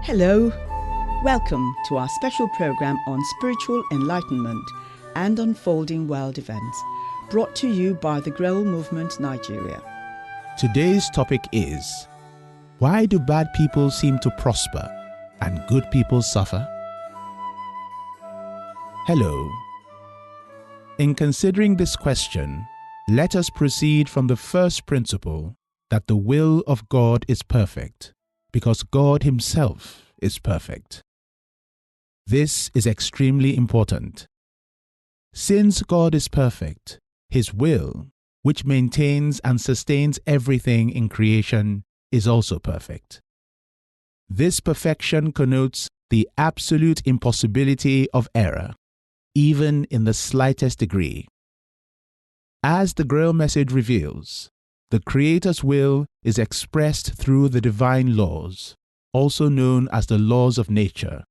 Hello, welcome to our special program on spiritual enlightenment and unfolding world events, brought to you by the Grail Movement Nigeria. Today's topic is, why do bad people seem to prosper and good people suffer? Hello. In considering this question, let us proceed from the first principle that the will of God is perfect, because God Himself is perfect. This is extremely important. Since God is perfect, His will, which maintains and sustains everything in creation, is also perfect. This perfection connotes the absolute impossibility of error, even in the slightest degree. As the Grail message reveals, the Creator's will is expressed through the divine laws, also known as the laws of nature.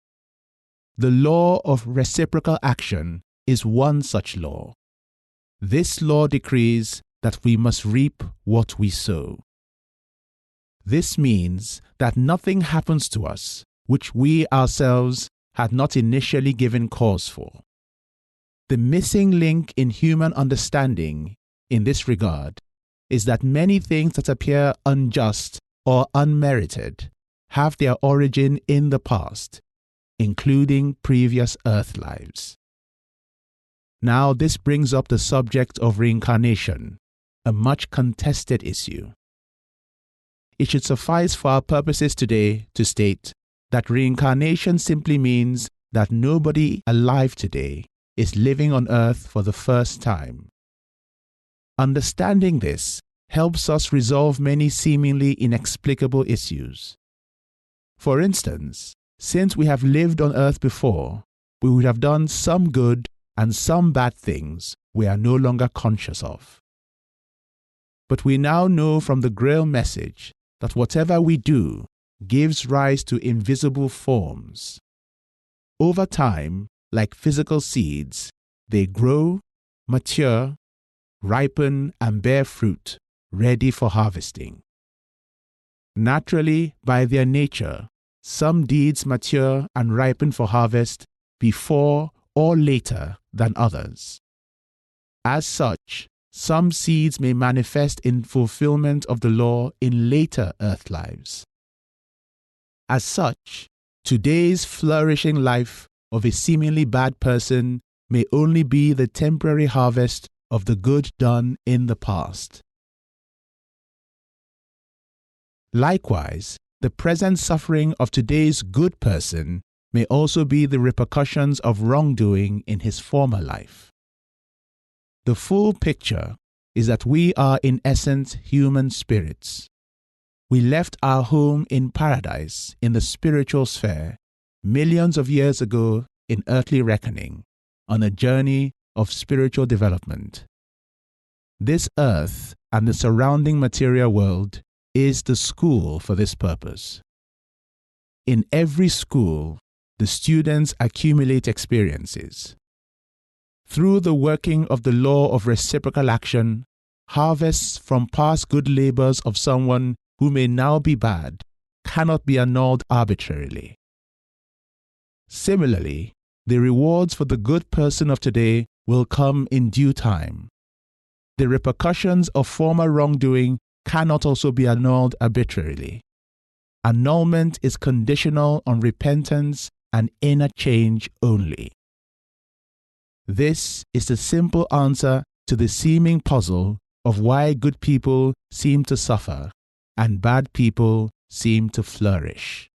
The Law of Reciprocal Action is one such law. This law decrees that we must reap what we sow. This means that nothing happens to us which we ourselves had not initially given cause for. The missing link in human understanding in this regard is that many things that appear unjust or unmerited have their origin in the past, including previous earth lives. Now, this brings up the subject of reincarnation, a much contested issue. It should suffice for our purposes today to state that reincarnation simply means that nobody alive today is living on earth for the first time. Understanding this helps us resolve many seemingly inexplicable issues. For instance, since we have lived on earth before, we would have done some good and some bad things we are no longer conscious of. But we now know from the Grail message that whatever we do gives rise to invisible forms. Over time, like physical seeds, they grow, mature, ripen, and bear fruit, ready for harvesting. Naturally, by their nature, some deeds mature and ripen for harvest before or later than others. As such, some seeds may manifest in fulfillment of the law in later earth lives. As such, today's flourishing life of a seemingly bad person may only be the temporary harvest of the good done in the past. Likewise, the present suffering of today's good person may also be the repercussions of wrongdoing in his former life. The full picture is that we are in essence human spirits. We left our home in paradise in the spiritual sphere millions of years ago in earthly reckoning, on a journey of spiritual development. This earth and the surrounding material world is the school for this purpose. In every school, the students accumulate experiences. Through the working of the law of reciprocal action, harvests from past good labors of someone who may now be bad cannot be annulled arbitrarily. Similarly, the rewards for the good person of today will come in due time. The repercussions of former wrongdoing cannot also be annulled arbitrarily. Annulment is conditional on repentance and inner change only. This is the simple answer to the seeming puzzle of why good people seem to suffer and bad people seem to flourish.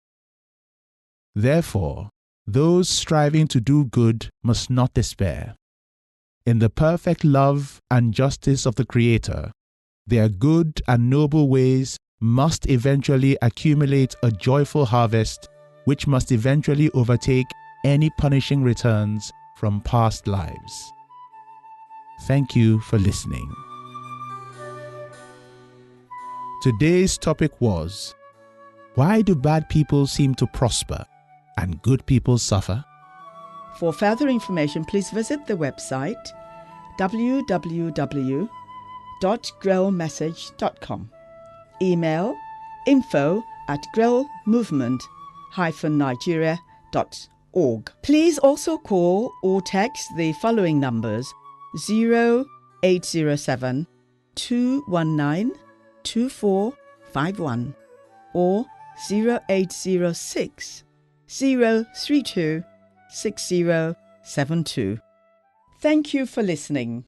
Therefore, those striving to do good must not despair. In the perfect love and justice of the Creator, their good and noble ways must eventually accumulate a joyful harvest which must eventually overtake any punishing returns from past lives. Thank you for listening. Today's topic was, why do bad people seem to prosper and good people suffer? For further information, please visit the website www.grailmessage.com. Email info@grailmovement law-of-nigeria.org. Please also call or text the following numbers: 0807 219 2451 or 0806 032 6072. Thank you for listening.